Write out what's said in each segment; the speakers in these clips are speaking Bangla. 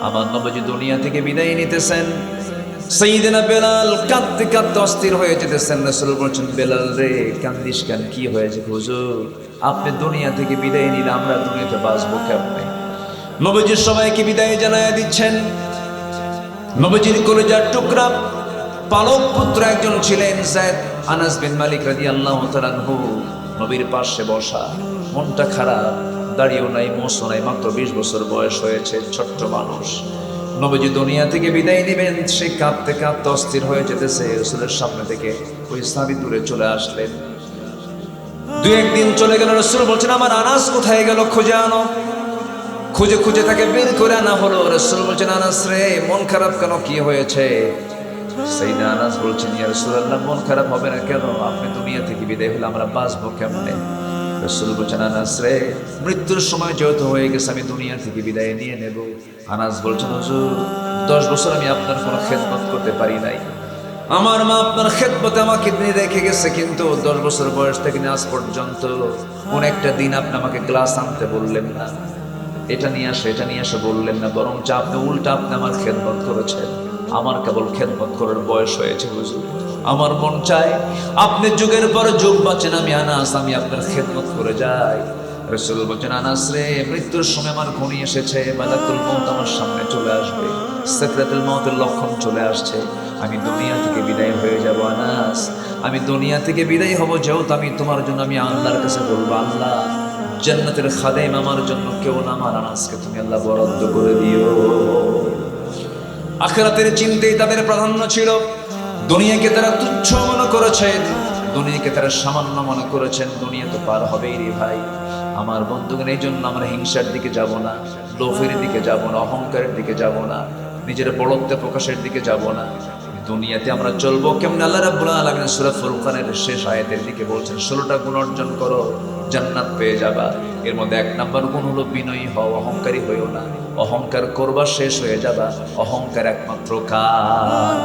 আমার নবীজি দুনিয়া থেকে বিদায় নিতেছেন। সাইয়েদনা বেলাল কাঁদতে কাঁদতে অস্থির হয়ে যেতেছেন। রাসূল বলছেন, বেলাল রে কান্দিস কেন, কি হয়েছে হুজুর? আপনি দুনিয়া থেকে বিদায় নিলে আমরা দুনিয়াতে বাঁচবো কেমনে? নবীজি সবাইকে বিদায় জানায় দিচ্ছেন। নবীজির কলিজার টুকরা পালক পুত্র একজন ছিলেন যায়েদ আনাস বিন মালিক রাদিয়াল্লাহু তাআলা আনহু, নবীর পাশে বসা, মনটা খারাপ, দাড়িও নাই, মোছও নাই, মাত্র 20 বছর বয়স হয়েছে, ছোট্ট মানুষ। নবীজি দুনিয়া থেকে বিদায় নেবেন, সে কাঁদতে কাঁদতে অস্থির হয়ে যেতেছে। রাসূলের সামনে থেকে ওই সাহাবী দূরে চলে আসলেন। দুই একদিন চলে গেল, রাসূল বলছেন, আমার আনাস কোথায় গেল, খুঁজে আনো। খুঁজে খুঁজে তাকে বের করে আনা হলো। রাসূল বলছেন, আনাস রে মন খারাপ কেন, কি হয়েছে? সাইয়েদনা আনাস বলছেন, ইয়া রাসূলুল্লাহ মন খারাপ হবে না কেন, আপনি দুনিয়া থেকে বিদায় হলে আমরা বাঁচবো কেমনে? রাসূল বলছেন, আনাস রে মৃত্যুর সময় যেহেতু হয়ে গেছে আমি দুনিয়া থেকে বিদায় নিয়ে নেব। আনাস বলছেন, হুজুর 10 বছর আমি আপনার কোনো খেদমত করতে পারি নাই, আমার মা আপনার খেদমতে আমাকে নিয়ে রেখে গেছে, কিন্তু 10 বছর বয়স থেকে আজ পর্যন্ত কোন একটা দিন আপনি আমাকে গ্লাস আনতে বললেন না, এটা নিয়ে আসো এটা নিয়ে আসো বললেন না, বরং আপনি উল্টা আপনি আমার খেদমত করেছেন। আমার কেবল খেদমত করার বয়স হয়েছে হুজুর, আমার মন চায় আপনি যুগের পর যুগ বাঁচেন, আমি আনাস আমি আপনার খেদমত করে যাই। রাসূল বলেন, আনাস রে মৃত্যুর সময় আমার ঘনি এসেছে, মালাকুল মউত আমার সামনে চলে আসবে, সাকরাতুল মউতের লক্ষণ চলে আসছে, আমি দুনিয়া থেকে বিদায় হয়ে যাব। আনাস আমি দুনিয়া থেকে বিদায় হব, যেহেতু আমি তোমার জন্য আমি আল্লাহর কাছে বলবো, আল্লাহ জান্নাতের খাদেম আমার জন্য কেউ না, আমার আনাসকে তুমি আল্লাহ বরাদ্দ করে দিও। আখিরাতের চিন্তাই তাদের প্রাধান্য ছিল। দুনিয়াকে তারা তুচ্ছ মনে করেছেন, দুনিয়াকে তারা সামান্য মনে করেছেন। দুনিয়া তো পার হবেই রে ভাই আমার বন্ধুগণ। এই জন্য আমরা হিংসার দিকে যাব না, লোভের দিকে যাব না, অহংকারের দিকে যাব না, নিজের বড়ত্ব প্রকাশের দিকে যাব না। দুনিয়াতে আমরা চলবো কেমন? আল্লাহ রাব্বুল আলামিন সূরা ফুরকানের শেষ আয়াতের দিকে বলছেন, 16টা গুণ অর্জন করো, জান্নাত পেয়ে যাবা। এর মধ্যে 1 নম্বর গুণ হলো বিনয়ী হও, অহংকারী হইও না। অহংকার করবা শেষ হয়ে যাবা, অহংকার একমাত্র কার।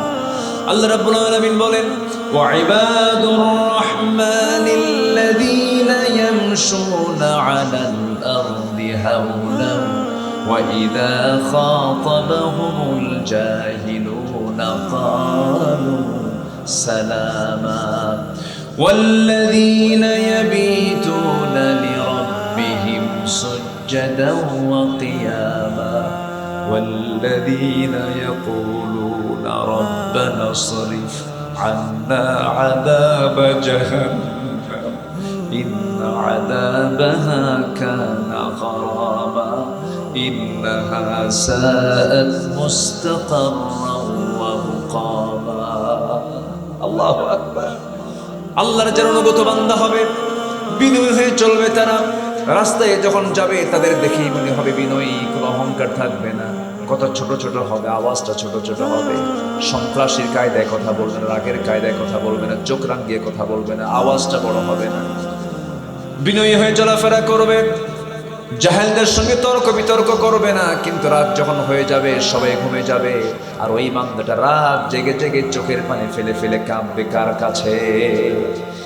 আল্লাহ রাব্বুল আলামিন বলেন, ওয়া ইবাদুর রাহমানিল্লাযীনা ইয়ামশুনা আলাল আরদি হাওলান ওয়া ইযা খাতাবাহুমুল জাহিলুনা ক্বালু সালামা والذين يبيتون لربهم سجدا وقياما والذين يقولون ربنا اصرف عنا عذاب جهنم إن عذابها كان غراما إنها ساءت مستقرا ومقاما الله أكبر। আল্লাহর যারা অনুগত বান্দা হবে, বিনয়ী হয়ে চলবে তারা, রাস্তায় যখন যাবে তাদের দেখেই মনে হবে বিনয়ী, কোনো অহংকার থাকবে না, কথা ছোট ছোট হবে, আওয়াজটা ছোট ছোট হবে, সন্ত্রাসীর কায়দায় কথা বলবে না, রাগের কায়দায় কথা বলবে না, চোখ রাঙিয়ে কথা বলবে না, আওয়াজটা বড় হবে না, বিনয়ী হয়ে চলাফেরা করবে, জাহেলদের সঙ্গে তর্ক বিতর্ক করবে না। কিন্তু রাত যখন হয়ে যাবে সবাই ঘুমে যাবে, আর ওই বান্দাটা রাত জেগে জেগে চোখের পানি ফেলে ফেলে কাঁদবে কার কাছে?